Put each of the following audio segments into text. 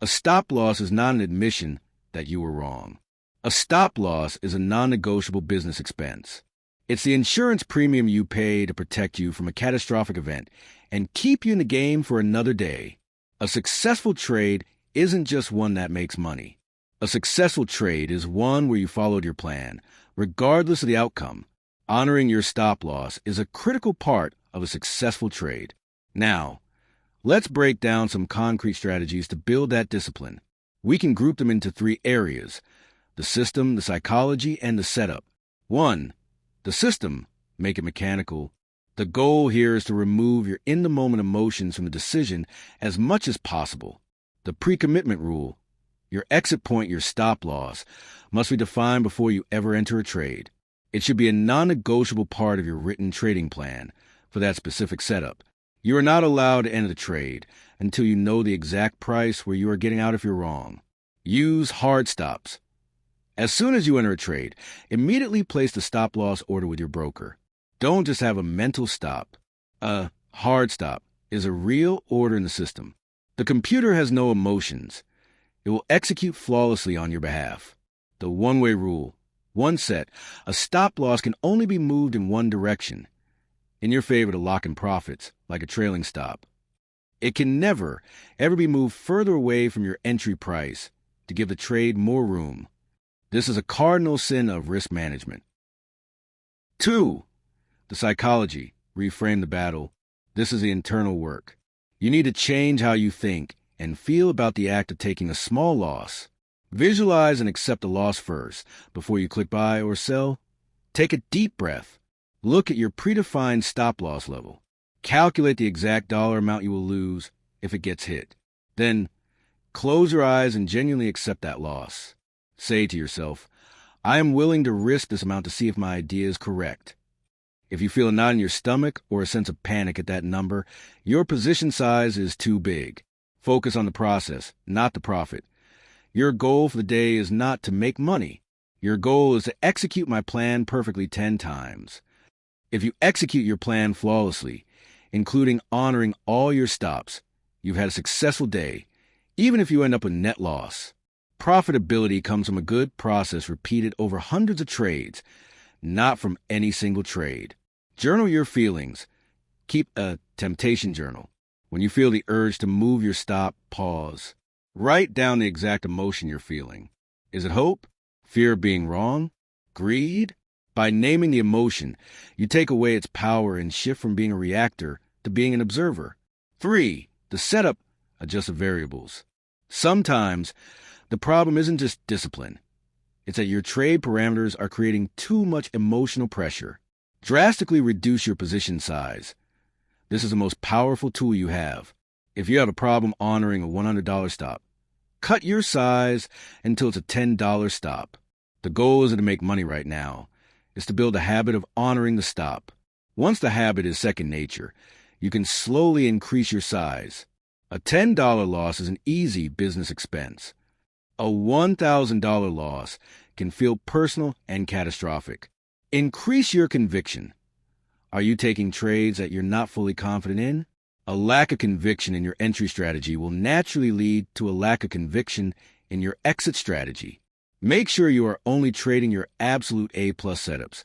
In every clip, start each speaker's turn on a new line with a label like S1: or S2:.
S1: A stop loss is not an admission that you were wrong. A stop loss is a non-negotiable business expense. It's the insurance premium you pay to protect you from a catastrophic event and keep you in the game for another day. A successful trade isn't just one that makes money. A successful trade is one where you followed your plan, regardless of the outcome. Honoring your stop loss is a critical part of a successful trade. Now, let's break down some concrete strategies to build that discipline. We can group them into 3 areas: the system, the psychology, and the setup. 1. The system. Make it mechanical. The goal here is to remove your in-the-moment emotions from the decision as much as possible. The pre-commitment rule. Your exit point, your stop loss, must be defined before you ever enter a trade. It should be a non-negotiable part of your written trading plan for that specific setup. You are not allowed to enter the trade until you know the exact price where you are getting out if you're wrong. Use hard stops. As soon as you enter a trade, immediately place the stop loss order with your broker. Don't just have a mental stop. A hard stop is a real order in the system. The computer has no emotions. It will execute flawlessly on your behalf. The one-way rule. One set. A stop loss can only be moved in one direction, in your favor to lock in profits, like a trailing stop. It can never, ever be moved further away from your entry price to give the trade more room. This is a cardinal sin of risk management. 2. The psychology. Reframe the battle. This is the internal work. You need to change how you think and feel about the act of taking a small loss. Visualize and accept the loss first before you click buy or sell. Take a deep breath. Look at your predefined stop loss level. Calculate the exact dollar amount you will lose if it gets hit. Then close your eyes and genuinely accept that loss. Say to yourself, I am willing to risk this amount to see if my idea is correct. If you feel a knot in your stomach or a sense of panic at that number, your position size is too big. Focus on the process, not the profit. Your goal for the day is not to make money. Your goal is to execute my plan perfectly 10 times. If you execute your plan flawlessly, including honoring all your stops, you've had a successful day, even if you end up with net loss. Profitability comes from a good process repeated over hundreds of trades, not from any single trade. Journal your feelings. Keep a temptation journal. When you feel the urge to move your stop, pause. Write down the exact emotion you're feeling. Is it hope? Fear of being wrong? Greed? By naming the emotion, you take away its power and shift from being a reactor to being an observer. 3. The setup. Adjust the variables. Sometimes, the problem isn't just discipline. It's that your trade parameters are creating too much emotional pressure. Drastically reduce your position size. This is the most powerful tool you have. If you have a problem honoring a $100 stop, cut your size until it's a $10 stop. The goal isn't to make money right now. It's to build a habit of honoring the stop. Once the habit is second nature, you can slowly increase your size. A $10 loss is an easy business expense. A $1,000 loss can feel personal and catastrophic. Increase your conviction. Are you taking trades that you're not fully confident in? A lack of conviction in your entry strategy will naturally lead to a lack of conviction in your exit strategy. Make sure you are only trading your absolute A-plus setups,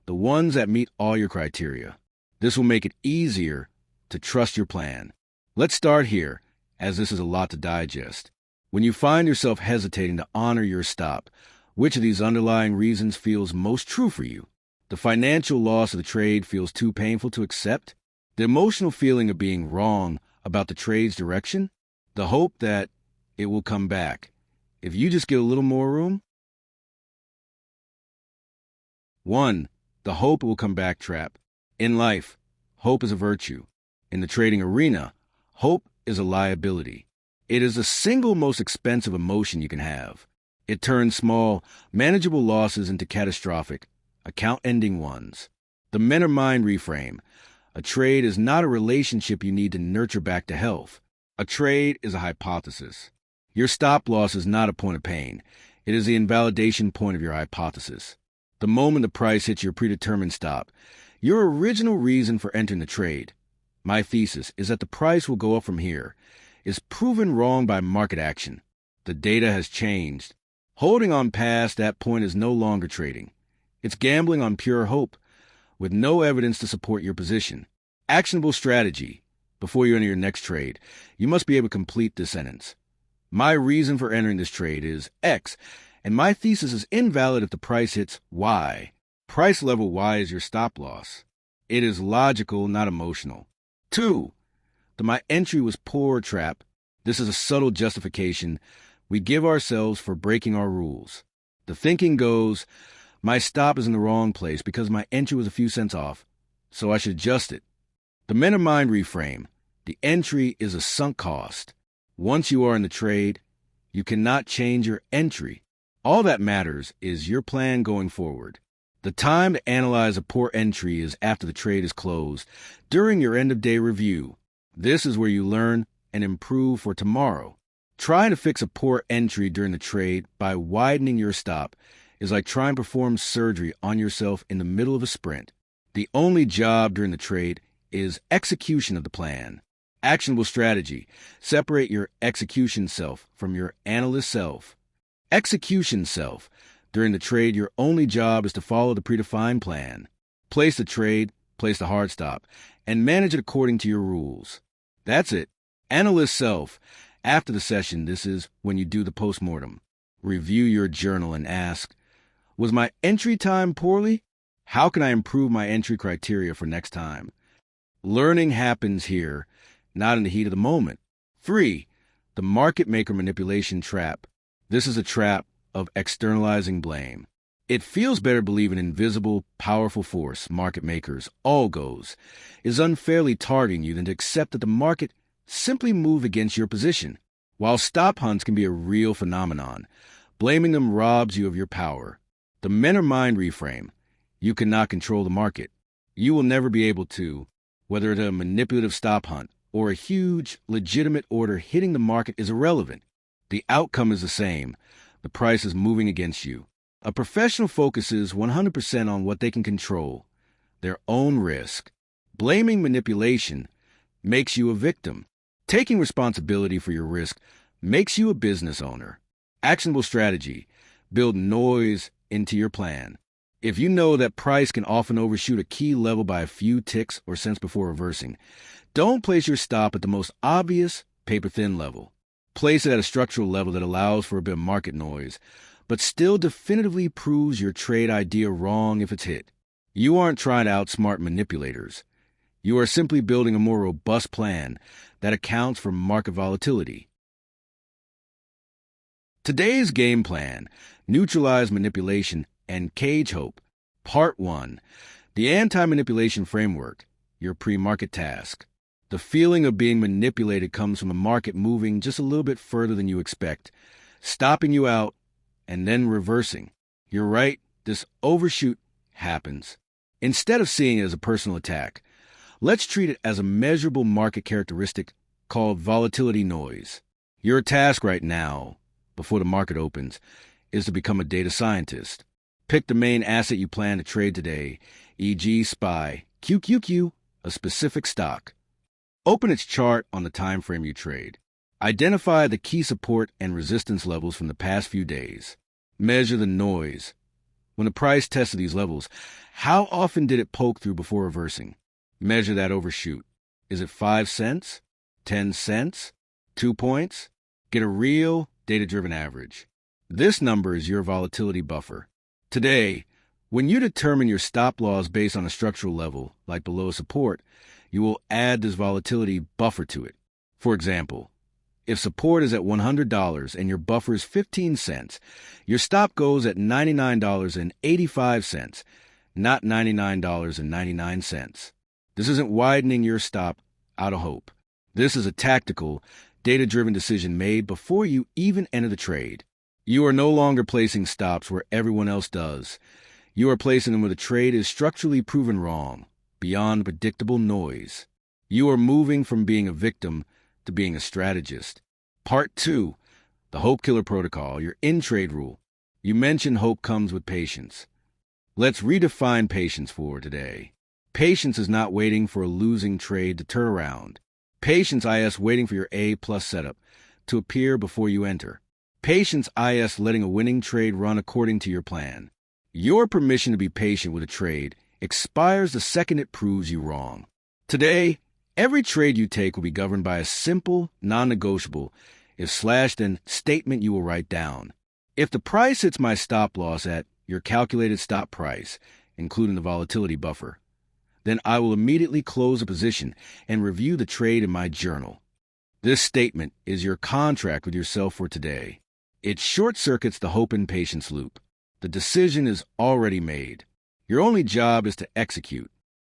S1: the ones that meet all your criteria. This will make it easier to trust your plan. Let's start here, as this is a lot to digest. When you find yourself hesitating to honor your stop, which of these underlying reasons feels most true for you? The financial loss of the trade feels too painful to accept? The emotional feeling of being wrong about the trade's direction? The hope that it will come back if you just give a little more room? 1. The hope it will come back trap. In life, hope is a virtue. In the trading arena, hope is a liability. It is the single most expensive emotion you can have. It turns small, manageable losses into catastrophic, account-ending ones. The men or mind reframe. A trade is not a relationship you need to nurture back to health. A trade is a hypothesis. Your stop loss is not a point of pain. It is the invalidation point of your hypothesis. The moment the price hits your predetermined stop, your original reason for entering the trade. My thesis is that the price will go up from here. is proven wrong by market action. The data has changed. Holding on past that point is no longer trading. It's gambling on pure hope, with no evidence to support your position. Actionable strategy. Before you enter your next trade, you must be able to complete this sentence. My reason for entering this trade is X, and my thesis is invalid if the price hits Y. Price level Y is your stop loss. It is logical, not emotional. 2. The my entry was poor trap. This is a subtle justification we give ourselves for breaking our rules. The thinking goes, my stop is in the wrong place because my entry was a few cents off, so I should adjust it. The men of mind reframe. The entry is a sunk cost. Once you are in the trade, you cannot change your entry. All that matters is your plan going forward. The time to analyze a poor entry is after the trade is closed, during your end-of-day review. This is where you learn and improve for tomorrow. Trying to fix a poor entry during the trade by widening your stop is like trying to perform surgery on yourself in the middle of a sprint. The only job during the trade is execution of the plan. Actionable strategy. Separate your execution self from your analyst self. Execution self. During the trade, your only job is to follow the predefined plan. Place the trade, place the hard stop, and manage it according to your rules. That's it. Analyst self. After the session, this is when you do the postmortem. Review your journal and ask, was my entry time poorly? How can I improve my entry criteria for next time? Learning happens here, not in the heat of the moment. 3. The market maker manipulation trap. This is a trap of externalizing blame. It feels better to believe an invisible, powerful force, market makers, algos, is unfairly targeting you than to accept that the market simply moved against your position. While stop hunts can be a real phenomenon, blaming them robs you of your power. The men of mind reframe. You cannot control the market. You will never be able to, whether it's a manipulative stop hunt or a huge, legitimate order hitting the market is irrelevant. The outcome is the same. The price is moving against you. A professional focuses 100% on what they can control, their own risk. Blaming manipulation makes you a victim. Taking responsibility for your risk makes you a business owner. Actionable strategy. Build noise into your plan. If you know that price can often overshoot a key level by a few ticks or cents before reversing, don't place your stop at the most obvious, paper-thin level. Place it at a structural level that allows for a bit of market noise, but still definitively proves your trade idea wrong if it's hit. You aren't trying to outsmart manipulators. You are simply building a more robust plan that accounts for market volatility. Today's game plan, neutralize manipulation and cage hope. Part 1. The anti-manipulation framework, your pre-market task. The feeling of being manipulated comes from the market moving just a little bit further than you expect, stopping you out, and then reversing. You're right, this overshoot happens. Instead of seeing it as a personal attack, let's treat it as a measurable market characteristic called volatility noise. Your task right now, before the market opens, is to become a data scientist. Pick the main asset you plan to trade today, e.g. SPY, QQQ, a specific stock. Open its chart on the time frame you trade. Identify the key support and resistance levels from the past few days. Measure the noise. When the price tested these levels, how often did it poke through before reversing? Measure that overshoot. Is it 5 cents? 10 cents? 2 points? Get a real, data-driven average. This number is your volatility buffer. Today, when you determine your stop loss based on a structural level, like below support, you will add this volatility buffer to it. For example, if support is at $100 and your buffer is 15 cents, your stop goes at $99.85, not $99.99. This isn't widening your stop out of hope. This is a tactical, data-driven decision made before you even enter the trade. You are no longer placing stops where everyone else does. You are placing them where the trade is structurally proven wrong, beyond predictable noise. You are moving from being a victim to being a strategist. Part 2, the Hope Killer Protocol, your in-trade rule. You mentioned hope comes with patience. Let's redefine patience for today. Patience is not waiting for a losing trade to turn around. Patience IS waiting for your A plus setup to appear before you enter. Patience IS letting a winning trade run according to your plan. Your permission to be patient with a trade expires the second it proves you wrong. Today, every trade you take will be governed by a simple, non-negotiable, then statement you will write down. If the price hits my stop loss at your calculated stop price, including the volatility buffer, then I will immediately close a position and review the trade in my journal. This statement is your contract with yourself for today. It short-circuits the hope and patience loop. The decision is already made. Your only job is to execute.